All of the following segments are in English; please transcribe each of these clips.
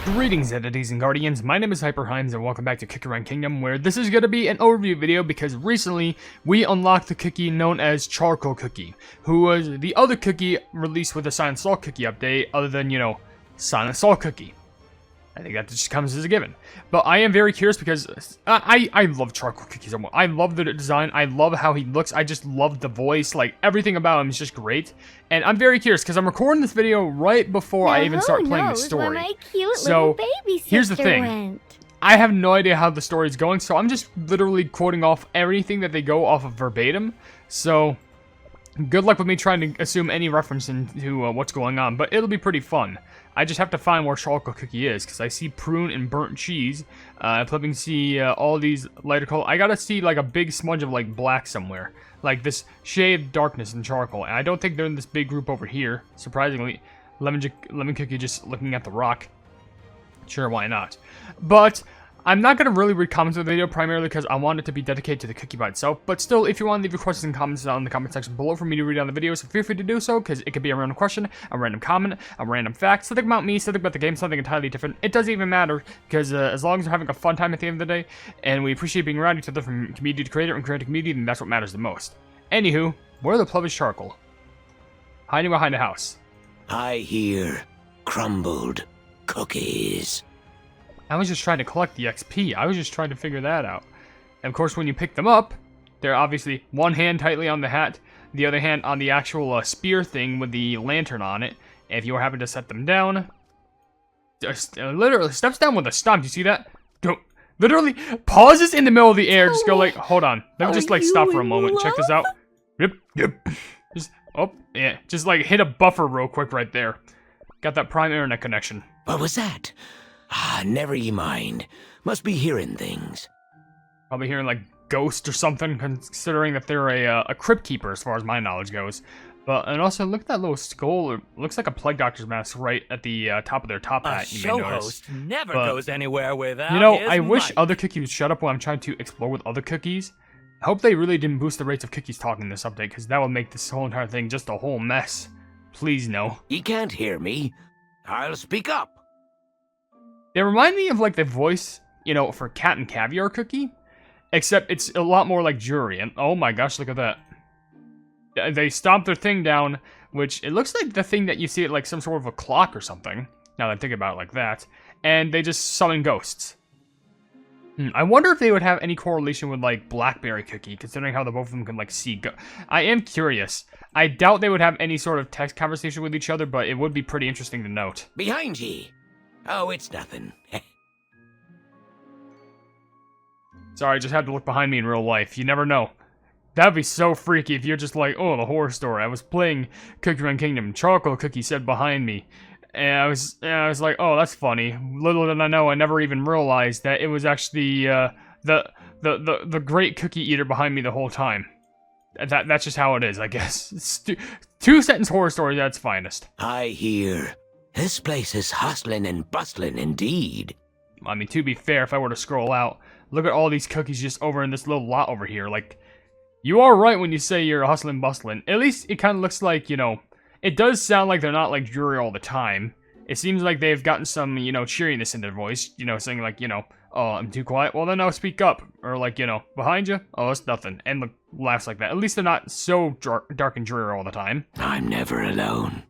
Greetings, entities and guardians. My name is HyperHimes and welcome back to Cookie Run Kingdom, where this is going to be an overview video because recently we unlocked the cookie known as Charcoal Cookie, who was the other cookie released with the Silent Salt Cookie update, other than, Silent Salt Cookie. I think that just comes as a given. But I am very curious because I love Charcoal Cookies. I love the design. I love how he looks. I just love the voice. Like, everything about him is just great. And I'm very curious because I'm recording this video right before I even start playing the story. My cute so, here's the thing. Went. I have no idea how the story is going, so I'm just literally quoting off everything that they go off of verbatim. So, good luck with me trying to assume any reference into what's going on, but it'll be pretty fun. I just have to find where Charcoal Cookie is, because I see prune and burnt cheese. I'm flipping to see all these lighter color. I gotta see like a big smudge of like black somewhere. Like this shade of darkness in charcoal. And I don't think they're in this big group over here, surprisingly. Lemon Cookie just looking at the rock. Sure, why not? But I'm not going to really read comments of the video, primarily because I want it to be dedicated to the cookie by itself. But still, if you want to leave your questions and comments down in the comment section below for me to read on the video, so feel free to do so, because it could be a random question, a random comment, a random fact, something about me, something about the game, something entirely different. It doesn't even matter, because as long as we're having a fun time at the end of the day, and we appreciate being around each other from community to creator and creator to community, then that's what matters the most. Anywho, where the pleb is Charcoal? Hiding behind a house. I hear crumbled cookies. I was just trying to collect the XP. I was just trying to figure that out. And of course, when you pick them up, they're obviously one hand tightly on the hat, the other hand on the actual spear thing with the lantern on it. And if you happen to set them down, just literally steps down with a stomp. You see that? Don't literally pauses in the middle of the air. Just go like, hold on. Let me just like stop for a moment. Check this out. Yep. Just yeah. Just like hit a buffer real quick right there. Got that prime internet connection. What was that? Ah, never ye mind. Must be hearing things. Probably hearing like ghosts or something, considering that they're a crypt keeper as far as my knowledge goes. But and also look at that little skull. It looks like a plague doctor's mask right at the top of their top hat. A show host never goes anywhere without. I wish other cookies would shut up when I'm trying to explore with other cookies. I hope they really didn't boost the rates of cookies talking in this update, because that would make this whole entire thing just a whole mess. Please no. Ye can't hear me. I'll speak up. They remind me of like the voice, for Cat and Caviar Cookie, except it's a lot more like Jury. And oh my gosh, look at that. They stomp their thing down, which it looks like the thing that you see at like some sort of a clock or something. Now that I think about it like that. And they just summon ghosts. I wonder if they would have any correlation with like Blackberry Cookie, considering how the both of them can like see. I am curious. I doubt they would have any sort of text conversation with each other, but it would be pretty interesting to note. Behind ye. Oh, it's nothing. Sorry, I just had to look behind me in real life. You never know. That'd be so freaky if you're just like, oh, the horror story. I was playing Cookie Run Kingdom. Charcoal Cookie said behind me. And I was like, oh, that's funny. Little did I know, I never even realized that it was actually the great cookie eater behind me the whole time. That's just how it is, I guess. It's two-sentence horror story at its finest. I hear. This place is hustling and bustling indeed. I mean, to be fair, if I were to scroll out, look at all these cookies just over in this little lot over here. Like, you are right when you say you're hustling bustling. At least it kind of looks like, it does sound like they're not like Jury all the time. It seems like they've gotten some, cheeriness in their voice, saying like, oh, I'm too quiet. Well, then I'll speak up. Or like, behind you? Oh, it's nothing. And look, laughs like that. At least they're not so dark and dreary all the time. I'm never alone.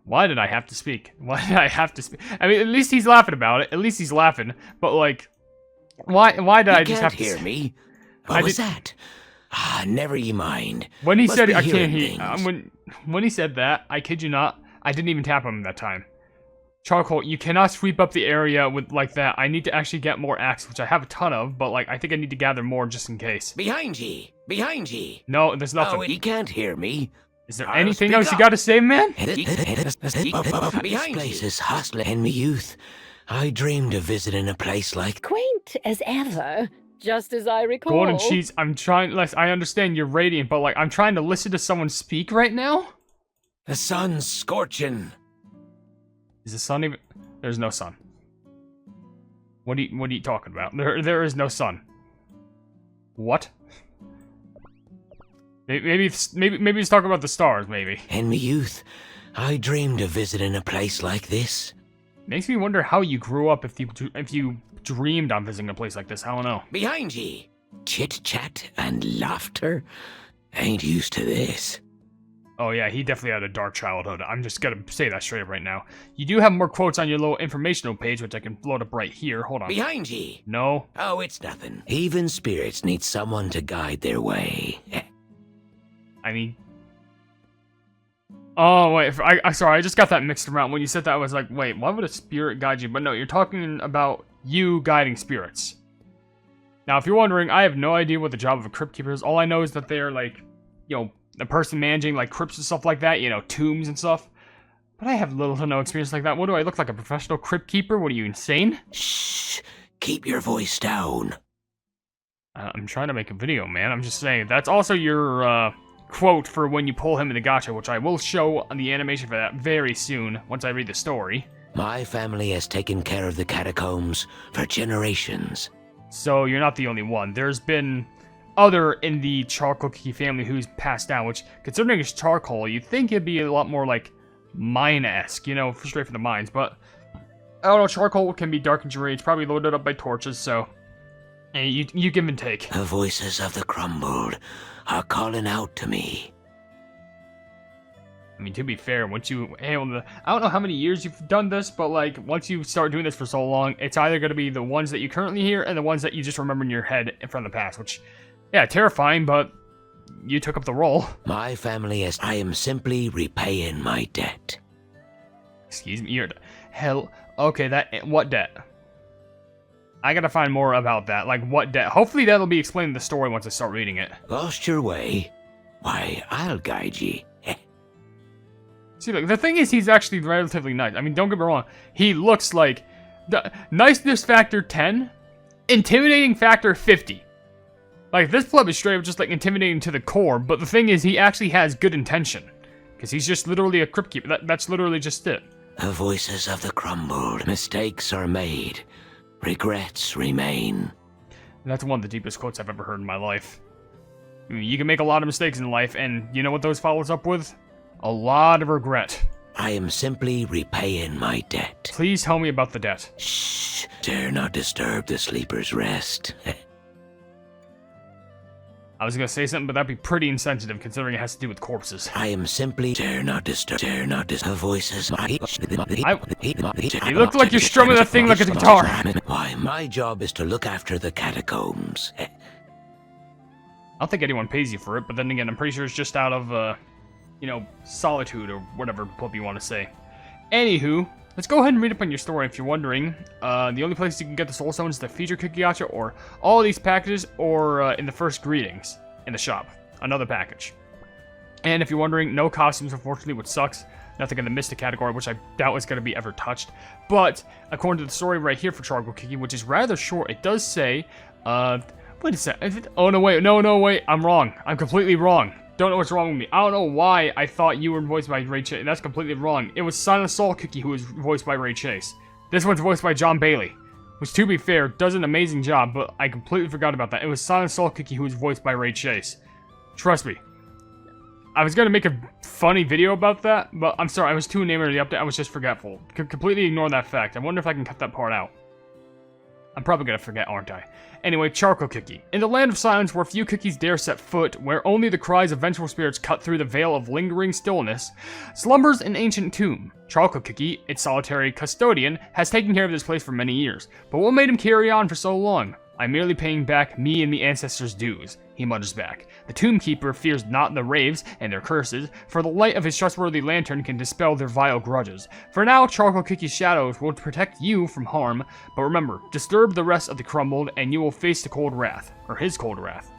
Why did I have to speak? Why did I have to speak? I mean, at least he's laughing about it. At least he's laughing. But like, why did I just have to hear me? What was that? Ah, never ye mind. When he said I can't hear, when he said that, I kid you not, I didn't even tap him that time. Charcoal, you cannot sweep up the area with like that. I need to actually get more axe, which I have a ton of, but like I think I need to gather more just in case. Behind ye. No, there's nothing. Oh, ye can't hear me. Is there anything else you gotta say, man? This place is hustling in me youth. I dreamed of visiting a place like... Quaint as ever, just as I recall. Golden Cheese, I understand you're radiant, but like, I'm trying to listen to someone speak right now? The sun's scorching. Is the sun even... There's no sun. What are you talking about? There is no sun. What? Maybe he's talking about the stars, maybe. In my youth, I dreamed of visiting a place like this. Makes me wonder how you grew up if you dreamed on visiting a place like this. I don't know. Behind ye. Chit-chat and laughter. Ain't used to this. Oh yeah, he definitely had a dark childhood. I'm just gonna say that straight up right now. You do have more quotes on your little informational page, which I can load up right here. Hold on. Behind ye. No. Oh, it's nothing. Even spirits need someone to guide their way. I mean... Oh, wait. Sorry, I just got that mixed around. When you said that, I was like, wait, why would a spirit guide you? But no, you're talking about you guiding spirits. Now, if you're wondering, I have no idea what the job of a crypt keeper is. All I know is that they're like, you know, a person managing like crypts and stuff like that, you know, tombs and stuff. But I have little to no experience like that. What do I look like, a professional crypt keeper? What are you, insane? Shh. Keep your voice down. I'm trying to make a video, man. I'm just saying. That's also your, quote for when you pull him in the gacha, which I will show on the animation for that very soon, once I read the story. My family has taken care of the catacombs for generations. So you're not the only one. There's been other in the Charcoal Kiki family who's passed down, which, considering it's charcoal, you'd think it'd be a lot more like mine-esque, you know, straight from the mines, but I don't know, charcoal can be dark and dreary. It's probably loaded up by torches, so you give and take. The voices of the crumbled are calling out to me. I mean, to be fair, once you able to, I don't know how many years you've done this, but like, once you start doing this for so long, it's either going to be the ones that you currently hear and the ones that you just remember in your head from the past, which, yeah, terrifying, but you took up the role. My family is... I am simply repaying my debt. Excuse me, hell, okay, what debt? I gotta find more about that, like, what debt? Hopefully that'll be explained in the story once I start reading it. Lost your way? Why, I'll guide ye. See, like, the thing is, he's actually relatively nice. I mean, don't get me wrong. He looks like... niceness factor 10, intimidating factor 50. Like, this pleb is straight up just, like, intimidating to the core, but the thing is, he actually has good intention. Because he's just literally a crypt keeper. That's literally just it. The voices of the crumbled. Mistakes are made. Regrets remain. And that's one of the deepest quotes I've ever heard in my life. I mean, you can make a lot of mistakes in life, and you know what those follows up with? A lot of regret. I am simply repaying my debt. Please tell me about the debt. Shh. Dare not disturb the sleeper's rest. I was gonna say something, but that'd be pretty insensitive considering it has to do with corpses. I am simply... Dare not disturb the voices... You look like you're strumming that thing like a guitar. Why, my job is to look after the catacombs. I don't think anyone pays you for it, but then again, I'm pretty sure it's just out of, you know, solitude or whatever flip you want to say. Anywho, let's go ahead and read up on your story if you're wondering. The only place you can get the soul stones is the feature cookie gacha, or all of these packages, or in the first greetings in the shop. Another package. And if you're wondering, no costumes, unfortunately, which sucks. Nothing in the Mystic category, which I doubt is going to be ever touched. But, according to the story right here for Charcoal Kiki, which is rather short, it does say, wait a sec. Oh, no, wait. No, wait. I'm wrong. I'm completely wrong. Don't know what's wrong with me. I don't know why I thought you were voiced by Ray Chase. That's completely wrong. It was Silent Soul Cookie who was voiced by Ray Chase. This one's voiced by John Bailey. Which, to be fair, does an amazing job, but I completely forgot about that. It was Silent Soul Cookie who was voiced by Ray Chase. Trust me. I was gonna make a funny video about that, but I'm sorry, I was too enamored of the update, I was just forgetful. Completely ignore that fact. I wonder if I can cut that part out. I'm probably gonna forget, aren't I? Anyway, Charcoal Cookie. In the land of silence where few cookies dare set foot, where only the cries of vengeful spirits cut through the veil of lingering stillness, slumbers an ancient tomb. Charcoal Cookie, its solitary custodian, has taken care of this place for many years. But what made him carry on for so long? I'm merely paying back me and the ancestors' dues, he mutters back. The tomb keeper fears not the raves and their curses, for the light of his trustworthy lantern can dispel their vile grudges. For now, Charcoal Cookie's shadows will protect you from harm, but remember, disturb the rest of the crumbled, and you will face the cold wrath, or his cold wrath.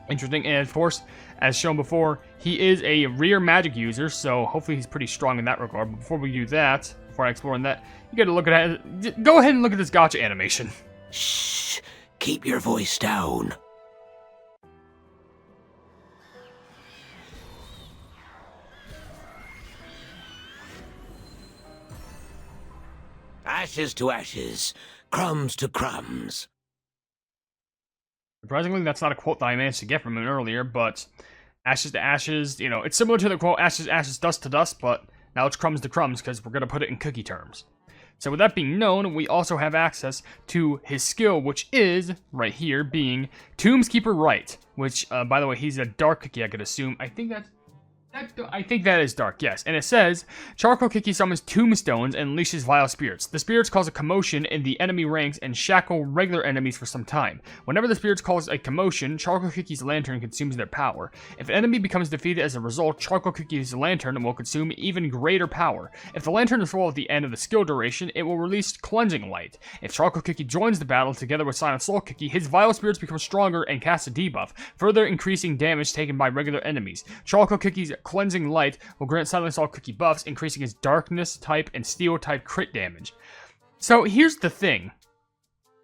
Interesting, and of course, as shown before, he is a rear magic user, so hopefully he's pretty strong in that regard. But before we do that, before I explore on that, you gotta look at it. Go ahead and look at this gacha animation. Shh. Keep your voice down. Ashes to ashes, crumbs to crumbs. Surprisingly, that's not a quote that I managed to get from him earlier, but ashes to ashes, you know, it's similar to the quote ashes to ashes, dust to dust, but now it's crumbs to crumbs because we're going to put it in cookie terms. So with that being known, we also have access to his skill, which is, right here, being Tombskeeper Right, which, by the way, he's a dark cookie, I could assume. I think that is dark, yes. And it says, Charcoal Cookie summons tombstones and unleashes vile spirits. The spirits cause a commotion in the enemy ranks and shackle regular enemies for some time. Whenever the spirits cause a commotion, Charcoal Cookie's lantern consumes their power. If an enemy becomes defeated as a result, Charcoal Cookie's lantern will consume even greater power. If the lantern is full at the end of the skill duration, it will release Cleansing Light. If Charcoal Cookie joins the battle together with Silent Soul Cookie, his vile spirits become stronger and cast a debuff, further increasing damage taken by regular enemies. Charcoal Cookie's Cleansing Light will grant Silent Soul Cookie buffs, increasing his darkness type and steel type crit damage. So here's the thing.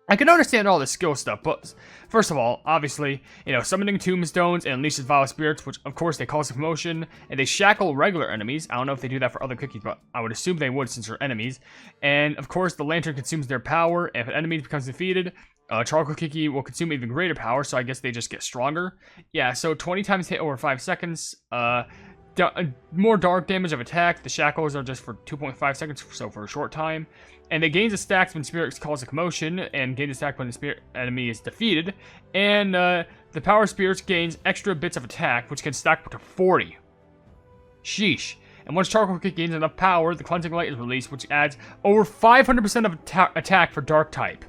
I can understand all this skill stuff, but first of all, obviously, summoning tombstones and unleashes vile spirits, which of course they cause a commotion, and they shackle regular enemies. I don't know if they do that for other cookies, but I would assume they would since they're enemies. And of course, the lantern consumes their power. If an enemy becomes defeated, Charcoal Cookie will consume even greater power, so I guess they just get stronger. Yeah, so 20 times hit over 5 seconds. More dark damage of attack. The shackles are just for 2.5 seconds, so for a short time. And it gains a stack when spirits cause a commotion, and gains a stack when the spirit enemy is defeated. And the power spirits gains extra bits of attack, which can stack up to 40. Sheesh. And once Charcoal Cookie gains enough power, the Cleansing Light is released, which adds over 500% of attack for dark type.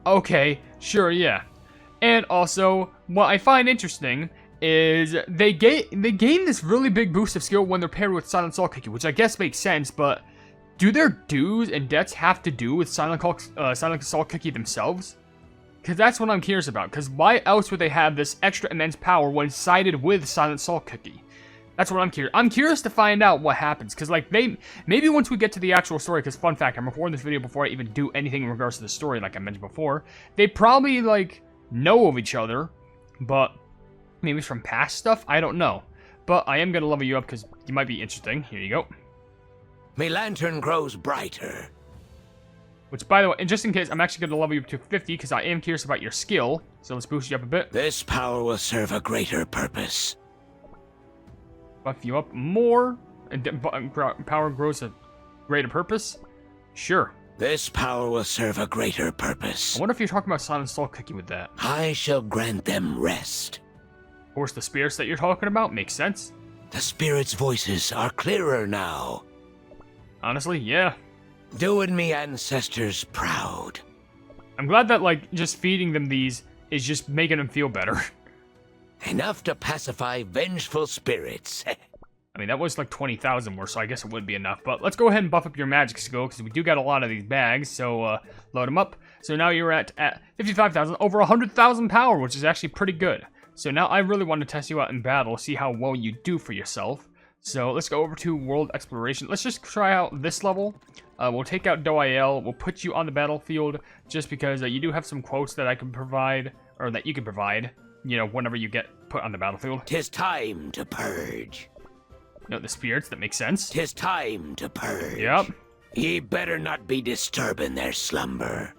Okay, sure, yeah. And also, what I find interesting is they gain this really big boost of skill when they're paired with Silent Soul Cookie, which I guess makes sense, but do their do's and debts have to do with Silent Soul Cookie themselves? Because that's what I'm curious about, because why else would they have this extra immense power when sided with Silent Soul Cookie? That's what I'm curious. I'm curious to find out what happens, because maybe once we get to the actual story, because fun fact, I'm recording this video before I even do anything in regards to the story, like I mentioned before, they probably, know of each other, but maybe it's from past stuff? I don't know. But I am going to level you up because you might be interesting. Here you go. My lantern grows brighter. Which, by the way, and just in case, I'm actually going to level you up to 50 because I am curious about your skill. So let's boost you up a bit. This power will serve a greater purpose. Buff you up more. And power grows a greater purpose? Sure. This power will serve a greater purpose. I wonder if you're talking about Silent Soul Cookie with that. I shall grant them rest. Of course, the spirits that you're talking about makes sense. The spirits' voices are clearer now. Honestly, yeah. Doing me ancestors proud. I'm glad that, just feeding them these is just making them feel better. Enough to pacify vengeful spirits. I mean, that was 20,000 more, so I guess it would be enough. But let's go ahead and buff up your magic skill, because we do got a lot of these bags, so load them up. So now you're at 55,000, over 100,000 power, which is actually pretty good. So now I really want to test you out in battle, see how well you do for yourself. So let's go over to World Exploration. Let's just try out this level. We'll take out Doyle. We'll put you on the battlefield just because you do have some quotes that I can provide, or that you can provide, whenever you get put on the battlefield. 'Tis time to purge. The spirits, that makes sense. 'Tis time to purge. Yep. Ye better not be disturbing their slumber.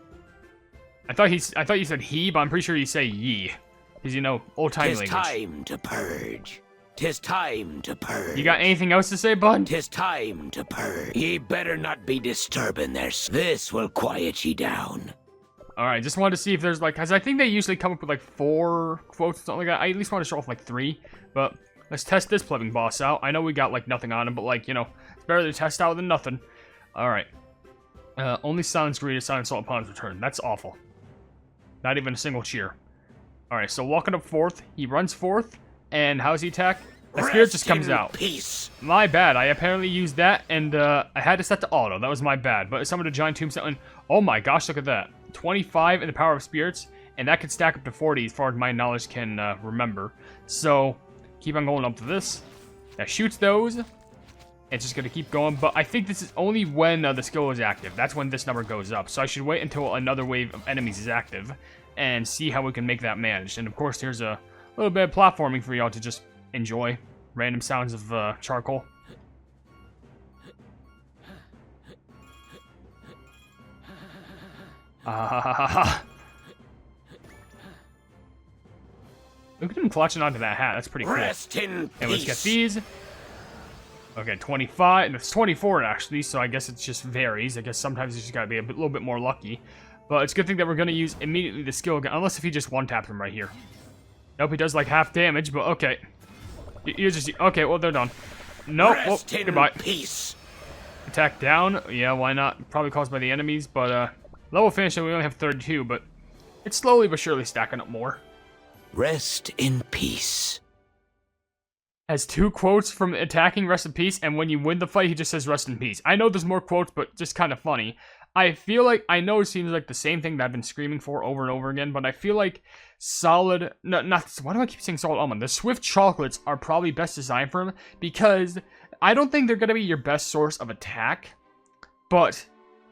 I thought you said he, but I'm pretty sure you say ye. Because, old-timey language. 'Tis time to purge. 'Tis time to purge. You got anything else to say, bud? 'Tis time to purge. Ye better not be disturbing their This will quiet ye down. Alright, just wanted to see if there's, because I think they usually come up with, 4 quotes or something like that. I at least want to show off, 3. But let's test this plebing boss out. I know we got, nothing on him, but, it's better to test out than nothing. Alright. Only silence greeted Silent Soul upon his return. That's awful. Not even a single cheer. Alright, so walking up forth, he runs forth, and how's he attack? The spirit just comes out. Peace. My bad, I apparently used that, and I had to set to auto. That was my bad, but summoned a giant tombstone. Oh my gosh, look at that. 25 in the power of spirits, and that could stack up to 40 as far as my knowledge can remember. So, keep on going up to this. That shoots those. It's just going to keep going, but I think this is only when the skill is active. That's when this number goes up, so I should wait until another wave of enemies is active and see how we can make that managed. And of course, here's a little bit of platforming for y'all to just enjoy. Random sounds of charcoal. Look at him clutching onto that hat. That's pretty cool. Rest in And let's peace. get these. Okay, 25, and it's 24 actually, so I guess it just varies. I guess sometimes you just gotta be little bit more lucky. But it's a good thing that we're gonna use immediately the skill again, unless if he just one-taps him right here. Nope, he does like half damage, but okay. You just, okay, well, they're done. Nope, well, goodbye. Peace. Attack down, yeah, why not? Probably caused by the enemies, but, level finish, we only have 32, but it's slowly but surely stacking up more. Rest in peace. Has 2 quotes from attacking rest in peace, and when you win the fight, he just says rest in peace. I know there's more quotes, but just kind of funny. I feel like, I know it seems like the same thing that I've been screaming for over and over again, but I feel like solid, no, not, why do I keep saying solid almond? The swift chocolates are probably best designed for him, because I don't think they're going to be your best source of attack, but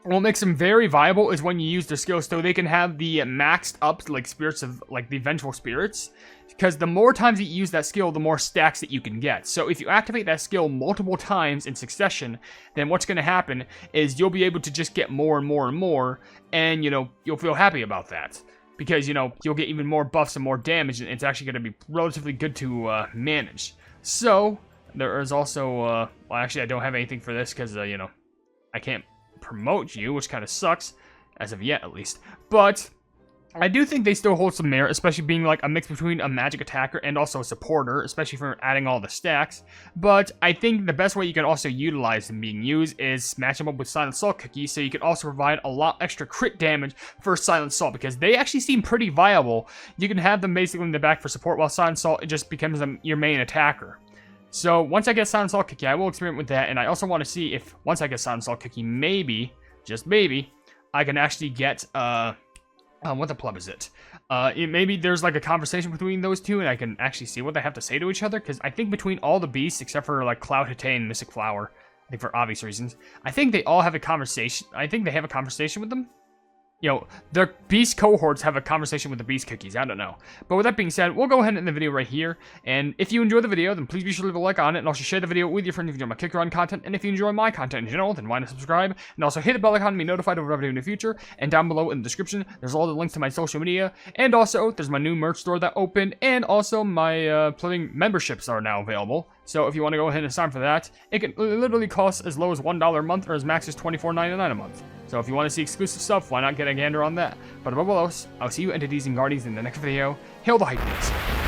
what makes them very viable is when you use their skills, so they can have the maxed up, like, spirits of, like, the vengeful spirits, because the more times you use that skill, the more stacks that you can get. So if you activate that skill multiple times in succession, then what's going to happen is you'll be able to just get more and more and more, and, you know, you'll feel happy about that. Because, you know, you'll get even more buffs and more damage, and it's actually going to be relatively good to manage. So, there is also, well, actually, I don't have anything for this, because, you know, I can't promote you, which kind of sucks, as of yet, at least. But I do think they still hold some merit, especially being like a mix between a magic attacker and also a supporter, especially for adding all the stacks. But I think the best way you can also utilize them being used is match them up with Silent Salt cookies, so you can also provide a lot extra crit damage for Silent Salt, because they actually seem pretty viable. You can have them basically in the back for support, while Silent Salt, it just becomes your main attacker. So once I get Silent Salt cookie, I will experiment with that, and I also want to see if once I get Silent Salt cookie, maybe, just maybe, I can actually get, what the pleb is it? Maybe there's like a conversation between those two, and I can actually see what they have to say to each other, because I think between all the beasts, except for like Cloud Hate and Mystic Flower, I think for obvious reasons, I think they all have a conversation. I think they have a conversation with them. You know, their beast cohorts have a conversation with the beast cookies. I don't know. But with that being said, we'll go ahead and end the video right here. And if you enjoyed the video, then please be sure to leave a like on it. And also share the video with your friends if you enjoy my kick run content. And if you enjoy my content in general, then why not subscribe? And also hit the bell icon to be notified of whatever I do in the future. And down below in the description, there's all the links to my social media. And also, there's my new merch store that opened. And also, my playing memberships are now available. So if you want to go ahead and sign for that, it can literally cost as low as $1 a month or as max as $24.99 a month. So if you want to see exclusive stuff, why not get a gander on that? But above all else, I'll see you entities and guardians in the next video. Hail the Hypenese.